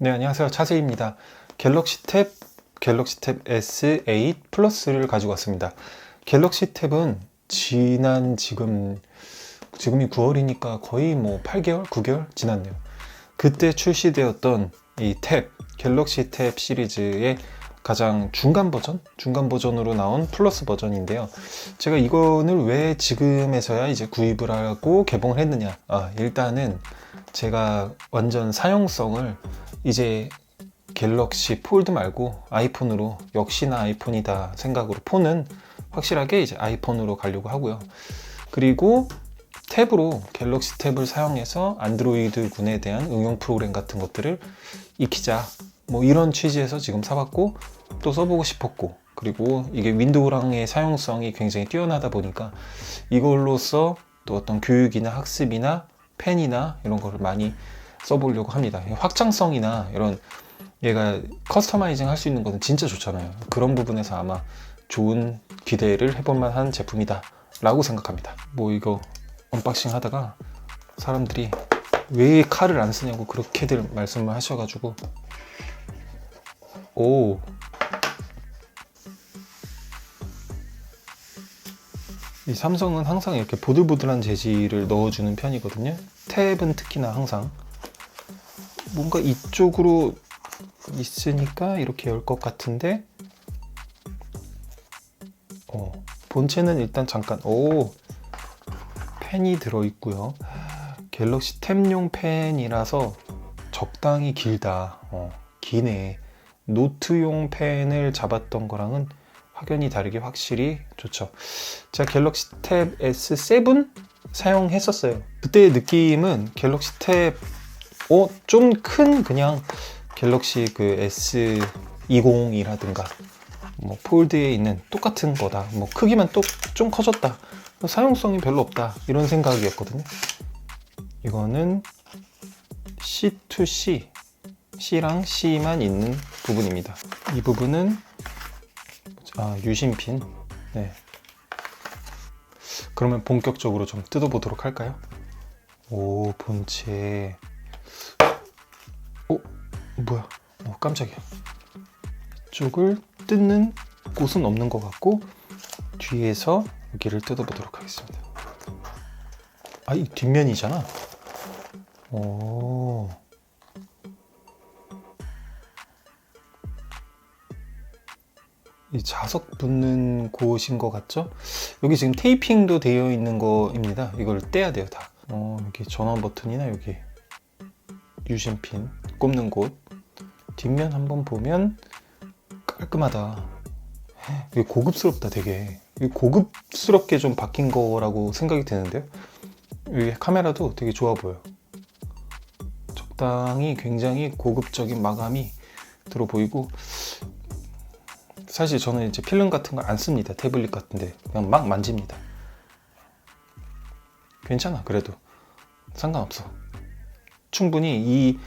네, 안녕하세요. 차세입니다. 갤럭시 탭 S8 플러스를 가지고 왔습니다. 갤럭시 탭은 지금이 9월이니까 거의 8개월, 9개월 지났네요. 그때 출시되었던 이 갤럭시 탭 시리즈의 가장 중간 버전으로 나온 플러스 버전인데요. 제가 이거를 왜 지금에서야 이제 구입을 하고 개봉을 했느냐. 일단은 제가 완전 사용성을 이제 갤럭시 폴드 말고 아이폰으로, 역시나 아이폰이다 생각으로, 폰은 확실하게 이제 아이폰으로 가려고 하고요. 그리고 탭으로, 갤럭시 탭을 사용해서 안드로이드 군에 대한 응용 프로그램 같은 것들을 익히자, 이런 취지에서 지금 사봤고, 또 써보고 싶었고, 그리고 이게 윈도우랑의 사용성이 굉장히 뛰어나다 보니까 이걸로써 또 어떤 교육이나 학습이나 펜이나 이런 거를 많이 써보려고 합니다. 확장성이나 이런, 얘가 커스터마이징 할 수 있는 거는 진짜 좋잖아요. 그런 부분에서 아마 좋은, 기대를 해볼 만한 제품이다 라고 생각합니다. 이거 언박싱 하다가 사람들이 왜 칼을 안 쓰냐고 그렇게들 말씀을 하셔가지고, 이 삼성은 항상 이렇게 보들보들한 재질을 넣어주는 편이거든요. 탭은 특히나 항상 뭔가 이쪽으로 있으니까 이렇게 열 것 같은데, 본체는 일단 잠깐, 펜이 들어있고요. 갤럭시 탭용 펜이라서 적당히 길다. 기네. 노트용 펜을 잡았던 거랑은 확연히 다르게 확실히 좋죠. 제가 갤럭시 탭 S7 사용했었어요. 그때의 느낌은 갤럭시 탭 좀 큰, 그냥 갤럭시 그 S20이라든가 폴드에 있는 똑같은 거다, 크기만 또 좀 커졌다, 사용성이 별로 없다, 이런 생각이었거든요. 이거는 C2C, C랑 C만 있는 부분입니다. 이 부분은 유심핀. 네. 그러면 본격적으로 좀 뜯어보도록 할까요? 본체. 뭐야? 깜짝이야. 이쪽을 뜯는 곳은 없는 것 같고, 뒤에서 여기를 뜯어보도록 하겠습니다. 이 뒷면이잖아. 이 자석 붙는 곳인 것 같죠? 여기 지금 테이핑도 되어 있는 거입니다. 이걸 떼야 돼요, 다. 여기 전원 버튼이나 여기 유심핀 꼽는 곳. 뒷면 한번 보면 깔끔하다. 이게 고급스럽다, 되게. 고급스럽게 좀 바뀐 거라고 생각이 드는데요. 여기 카메라도 되게 좋아 보여. 적당히 굉장히 고급적인 마감이 들어 보이고, 사실 저는 이제 필름 같은 거 안 씁니다. 태블릿 같은데 그냥 막 만집니다. 괜찮아. 그래도 상관없어. 충분히 이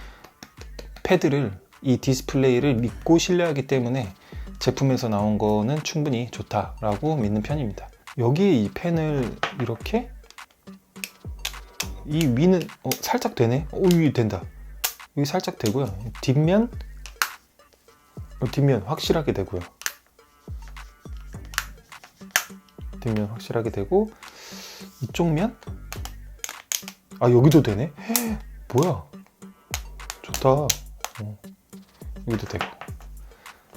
패드를, 이 디스플레이를 믿고 신뢰하기 때문에 제품에서 나온 거는 충분히 좋다라고 믿는 편입니다. 여기에 이 펜을 이렇게, 이 위는 살짝 되네. 여기 된다. 여기 살짝 되고요. 뒷면 확실하게 되고요. 뒷면 확실하게 되고, 이쪽 면 여기도 되네. 뭐야, 좋다. 여기도 되고.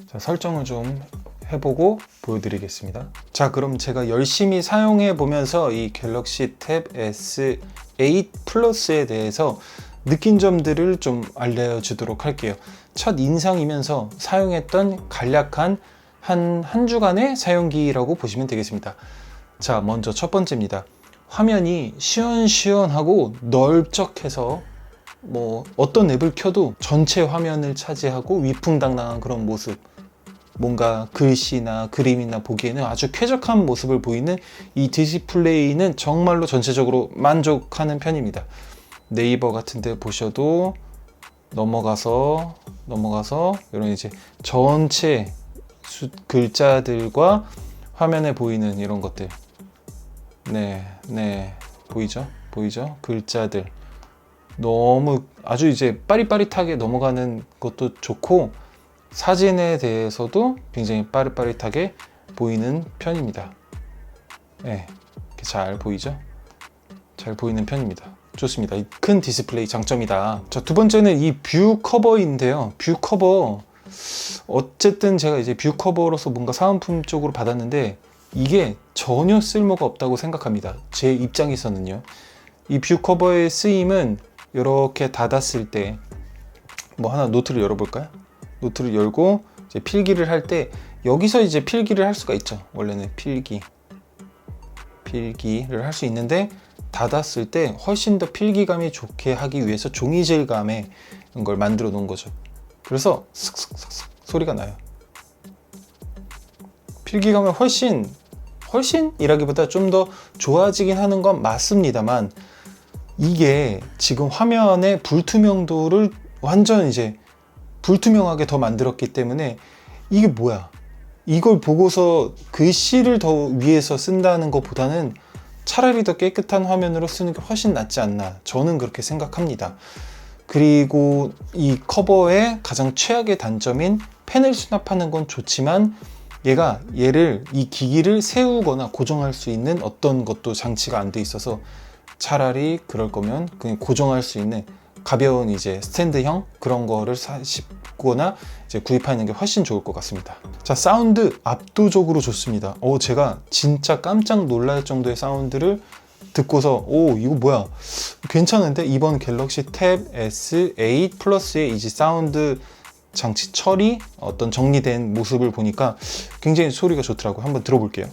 자, 설정을 좀 해보고 보여드리겠습니다. 자, 그럼 제가 열심히 사용해 보면서 이 갤럭시 탭 S8 플러스에 대해서 느낀 점들을 좀 알려주도록 할게요. 첫 인상이면서 사용했던 간략한 한 주간의 사용기라고 보시면 되겠습니다. 자, 먼저 첫 번째입니다. 화면이 시원시원하고 넓적해서 어떤 앱을 켜도 전체 화면을 차지하고 위풍당당한 그런 모습, 뭔가 글씨나 그림이나 보기에는 아주 쾌적한 모습을 보이는 이 디스플레이는 정말로 전체적으로 만족하는 편입니다. 네이버 같은 데 보셔도 넘어가서 이런 이제 전체 글자들과 화면에 보이는 이런 것들, 네, 보이죠? 글자들, 너무 아주 이제 빠릿빠릿하게 넘어가는 것도 좋고, 사진에 대해서도 굉장히 빠릿빠릿하게 보이는 편입니다. 네, 이렇게 잘 보이죠? 잘 보이는 편입니다. 좋습니다. 큰 디스플레이 장점이다. 자, 두 번째는 이 뷰 커버인데요. 뷰 커버, 어쨌든 제가 이제 뷰 커버로서 뭔가 사은품 쪽으로 받았는데 이게 전혀 쓸모가 없다고 생각합니다. 제 입장에서는요. 이 뷰 커버의 쓰임은 이렇게 닫았을 때, 뭐 하나 노트를 열어볼까요? 노트를 열고 이제 필기를 할 때 여기서 이제 필기를 할 수가 있죠. 원래는 필기를 할 수 있는데, 닫았을 때 훨씬 더 필기감이 좋게 하기 위해서 종이질감의 걸 만들어 놓은 거죠. 그래서 슥슥슥슥 소리가 나요. 필기감을 훨씬이라기보다 좀 더 좋아지긴 하는 건 맞습니다만, 이게 지금 화면의 불투명도를 완전 이제 불투명하게 더 만들었기 때문에, 이게 뭐야, 이걸 보고서 글씨를 더 위에서 쓴다는 것보다는 차라리 더 깨끗한 화면으로 쓰는 게 훨씬 낫지 않나, 저는 그렇게 생각합니다. 그리고 이 커버의 가장 최악의 단점인 펜을 수납하는 건 좋지만, 이 기기를 세우거나 고정할 수 있는 어떤 것도 장치가 안 돼 있어서, 차라리 그럴 거면 그냥 고정할 수 있는 가벼운 이제 스탠드형 그런 거를 사시거나 이제 구입하는 게 훨씬 좋을 것 같습니다. 자, 사운드 압도적으로 좋습니다. 제가 진짜 깜짝 놀랄 정도의 사운드를 듣고서, 이거 뭐야, 괜찮은데? 이번 갤럭시 탭 S8 플러스의 이제 사운드 장치 처리, 어떤 정리된 모습을 보니까 굉장히 소리가 좋더라고요. 한번 들어볼게요.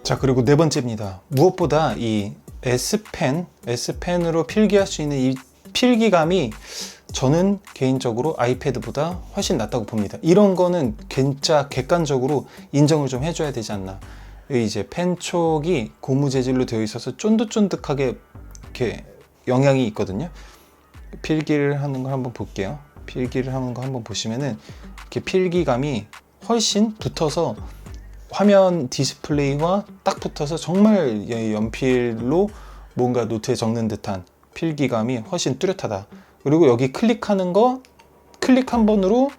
자, 그리고 네 번째입니다. 무엇보다 이 S펜으로 필기할 수 있는 이 필기감이 저는 개인적으로 아이패드보다 훨씬 낫다고 봅니다. 이런 거는 진짜 객관적으로 인정을 좀 해줘야 되지 않나. 이제 펜 촉이 고무 재질로 되어 있어서 쫀득쫀득하게 이렇게 영향이 있거든요. 필기를 하는 걸 한번 볼게요. 필기를 하는 거 한번 보시면은 이렇게 필기감이 훨씬 붙어서, 화면 디스플레이와 딱 붙어서 정말 연필로 뭔가 노트에 적는 듯한 필기감이 훨씬 뚜렷하다. 그리고 여기 클릭하는 거, 클릭 한 번으로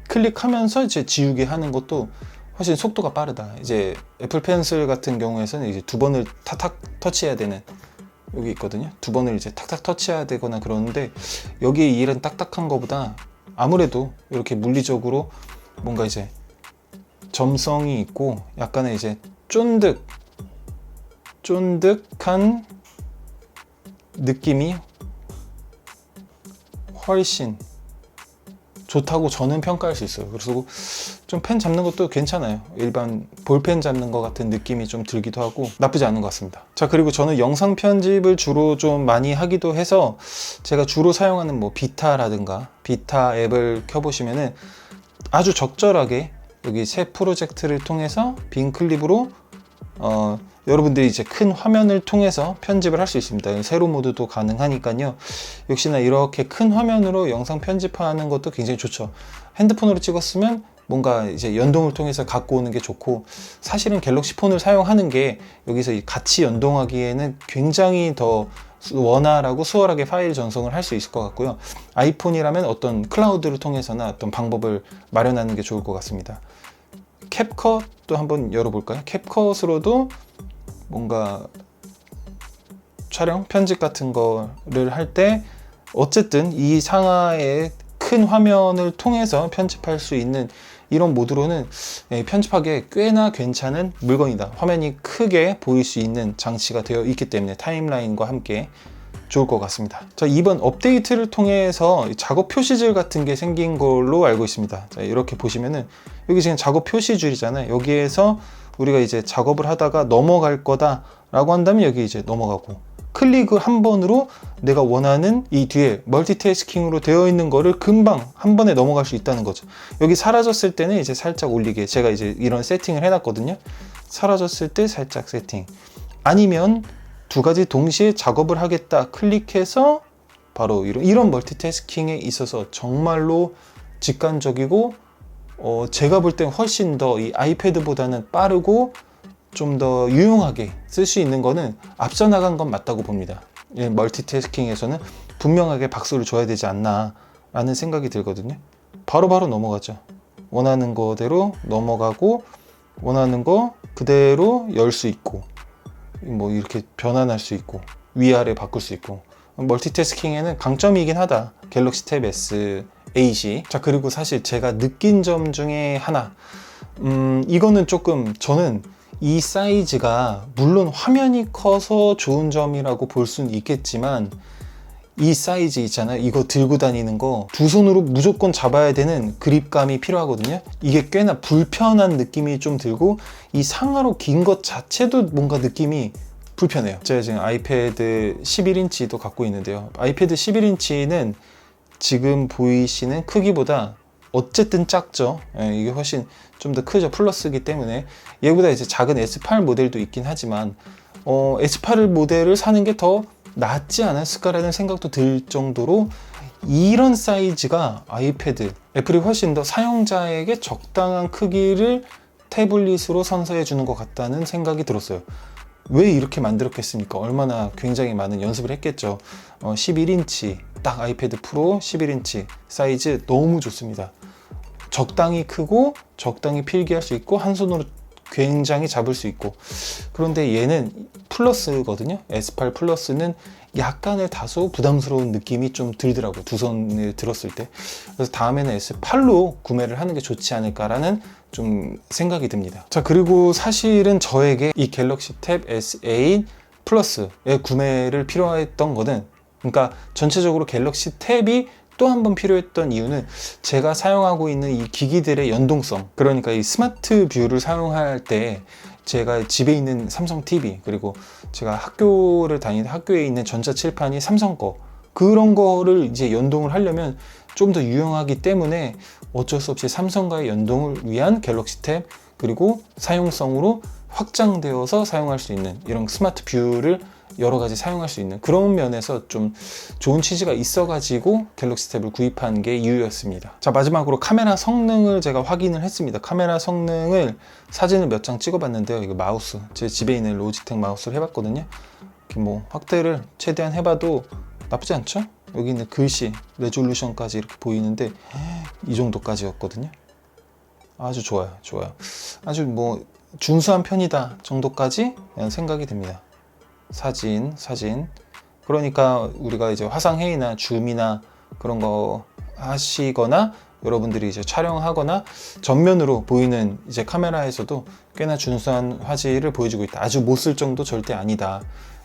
클릭하면서 이제 지우개 하는 것도 훨씬 속도가 빠르다. 이제 애플 펜슬 같은 경우에서는 이제 두 번을 탁탁 터치해야 되는, 여기 있거든요. 두 번을 이제 탁탁 터치해야 되거나 그러는데, 여기에 이런 딱딱한 거보다 아무래도 이렇게 물리적으로 뭔가 이제 점성이 있고 약간의 이제 쫀득한 느낌이 훨씬 좋다고 저는 평가할 수 있어요. 그래서 좀 펜 잡는 것도 괜찮아요. 일반 볼펜 잡는 것 같은 느낌이 좀 들기도 하고 나쁘지 않은 것 같습니다. 자, 그리고 저는 영상 편집을 주로 좀 많이 하기도 해서, 제가 주로 사용하는 뭐 비타라든가 비타 앱을 켜보시면은 아주 적절하게 여기 새 프로젝트를 통해서 빈 클립으로 여러분들이 이제 큰 화면을 통해서 편집을 할 수 있습니다. 세로 모드도 가능하니까요. 역시나 이렇게 큰 화면으로 영상 편집하는 것도 굉장히 좋죠. 핸드폰으로 찍었으면 뭔가 이제 연동을 통해서 갖고 오는 게 좋고, 사실은 갤럭시 폰을 사용하는 게 여기서 같이 연동하기에는 굉장히 더 원활하고 수월하게 파일 전송을 할 수 있을 것 같고요. 아이폰이라면 어떤 클라우드를 통해서나 어떤 방법을 마련하는 게 좋을 것 같습니다. 캡컷도 한번 열어볼까요? 캡컷으로도 뭔가 촬영, 편집 같은 거를 할 때 어쨌든 이 상하의 큰 화면을 통해서 편집할 수 있는 이런 모드로는 편집하기에 꽤나 괜찮은 물건이다. 화면이 크게 보일 수 있는 장치가 되어 있기 때문에 타임라인과 함께 좋을 것 같습니다. 자, 이번 업데이트를 통해서 작업 표시줄 같은 게 생긴 걸로 알고 있습니다. 자, 이렇게 보시면은 여기 지금 작업 표시줄이잖아요. 여기에서 우리가 이제 작업을 하다가 넘어갈 거다 라고 한다면 여기 이제 넘어가고, 클릭을 한 번으로 내가 원하는 이 뒤에 멀티태스킹으로 되어 있는 거를 금방 한 번에 넘어갈 수 있다는 거죠. 여기 사라졌을 때는 이제 살짝 올리게, 제가 이제 이런 세팅을 해놨거든요. 사라졌을 때 살짝 세팅. 아니면 두 가지 동시에 작업을 하겠다 클릭해서 바로 이런 멀티태스킹에 있어서 정말로 직관적이고 제가 볼 땐 훨씬 더 이 아이패드보다는 빠르고 좀 더 유용하게 쓸 수 있는 거는 앞서 나간 건 맞다고 봅니다. 멀티태스킹에서는 분명하게 박수를 줘야 되지 않나 라는 생각이 들거든요. 바로바로 넘어가죠. 원하는 거대로 넘어가고 원하는 거 그대로 열 수 있고 뭐 이렇게 변환할 수 있고 위아래 바꿀 수 있고 멀티태스킹에는 강점이긴 하다, 갤럭시 탭 S8이. 자, 그리고 사실 제가 느낀 점 중에 하나, 이거는 조금 저는 이 사이즈가 물론 화면이 커서 좋은 점이라고 볼 수는 있겠지만 이 사이즈 있잖아요. 이거 들고 다니는 거 두 손으로 무조건 잡아야 되는 그립감이 필요하거든요. 이게 꽤나 불편한 느낌이 좀 들고 이 상하로 긴 것 자체도 뭔가 느낌이 불편해요. 제가 지금 아이패드 11인치도 갖고 있는데요. 아이패드 11인치는 지금 보이시는 크기보다 어쨌든 작죠. 이게 훨씬 좀 더 크죠. 플러스기 때문에. 얘보다 이제 작은 S8 모델도 있긴 하지만 S8 모델을 사는 게 더 낫지 않았을까라는 생각도 들 정도로 이런 사이즈가 아이패드, 애플이 훨씬 더 사용자에게 적당한 크기를 태블릿으로 선사해 주는 것 같다는 생각이 들었어요. 왜 이렇게 만들었겠습니까? 얼마나 굉장히 많은 연습을 했겠죠. 11인치 딱 아이패드 프로 11인치 사이즈 너무 좋습니다. 적당히 크고 적당히 필기할 수 있고 한 손으로 굉장히 잡을 수 있고. 그런데 얘는 플러스거든요. S8 플러스는 약간의 다소 부담스러운 느낌이 좀 들더라고요. 두 손을 들었을 때. 그래서 다음에는 S8로 구매를 하는 게 좋지 않을까라는 좀 생각이 듭니다. 자, 그리고 사실은 저에게 이 갤럭시 탭 S8 플러스의 구매를 필요했던 거는, 그러니까 전체적으로 갤럭시 탭이 또 한 번 필요했던 이유는 제가 사용하고 있는 이 기기들의 연동성, 그러니까 이 스마트 뷰를 사용할 때 제가 집에 있는 삼성 TV, 그리고 제가 학교를 다니는 학교에 있는 전자칠판이 삼성 거, 그런 거를 이제 연동을 하려면 좀 더 유용하기 때문에 어쩔 수 없이 삼성과의 연동을 위한 갤럭시 탭, 그리고 사용성으로 확장되어서 사용할 수 있는 이런 스마트 뷰를 여러 가지 사용할 수 있는 그런 면에서 좀 좋은 취지가 있어가지고 갤럭시 탭을 구입한 게 이유였습니다. 자, 마지막으로 카메라 성능을 제가 확인을 했습니다. 카메라 성능을 사진을 몇 장 찍어봤는데요. 이거 마우스, 제 집에 있는 로지텍 마우스를 해봤거든요. 이렇게 뭐 확대를 최대한 해봐도 나쁘지 않죠? 여기 있는 글씨, 레졸루션까지 이렇게 보이는데 이 정도까지였거든요. 아주 좋아요, 좋아요. 아주 뭐 준수한 편이다 정도까지 생각이 듭니다. 사진. 그러니까 우리가 이제 화상회의나 줌이나 그런 거 하시거나 여러분들이 이제 촬영하거나 전면으로 보이는 이제 카메라에서도 꽤나 준수한 화질을 보여주고 있다. 아주 못 쓸 정도 절대 아니다.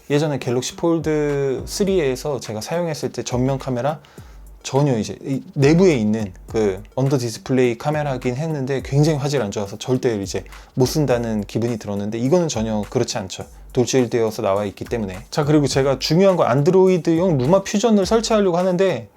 예전에 갤럭시 폴드 3에서 제가 사용했을 때 전면 카메라 전혀 이제 내부에 있는 그 언더 디스플레이 카메라긴 했는데 굉장히 화질 안 좋아서 절대 이제 못 쓴다는 기분이 들었는데 이거는 전혀 그렇지 않죠. 돌출되어서 나와 있기 때문에. 자, 그리고 제가 중요한 거 안드로이드용 루마 퓨전을 설치하려고 하는데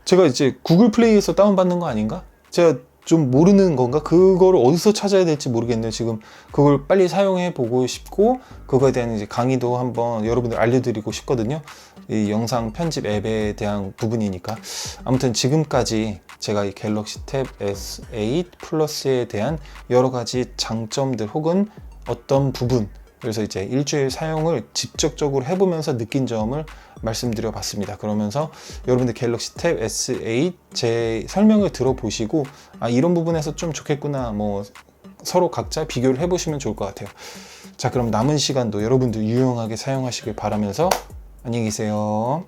제가 이제 구글 플레이에서 다운받는 거 아닌가? 제가 좀 모르는 건가? 그거를 어디서 찾아야 될지 모르겠네요. 지금 그걸 빨리 사용해 보고 싶고 그거에 대한 이제 강의도 한번 여러분들 알려드리고 싶거든요. 이 영상 편집 앱에 대한 부분이니까. 아무튼 지금까지 제가 이 갤럭시 탭 S8 플러스에 대한 여러 가지 장점들 혹은 어떤 부분, 그래서 이제 일주일 사용을 직접적으로 해보면서 느낀 점을 말씀드려 봤습니다. 그러면서 여러분들 갤럭시 탭 S8 제 설명을 들어보시고 이런 부분에서 좀 좋겠구나, 뭐 서로 각자 비교를 해보시면 좋을 것 같아요. 자, 그럼 남은 시간도 여러분들 유용하게 사용하시길 바라면서 안녕히 계세요.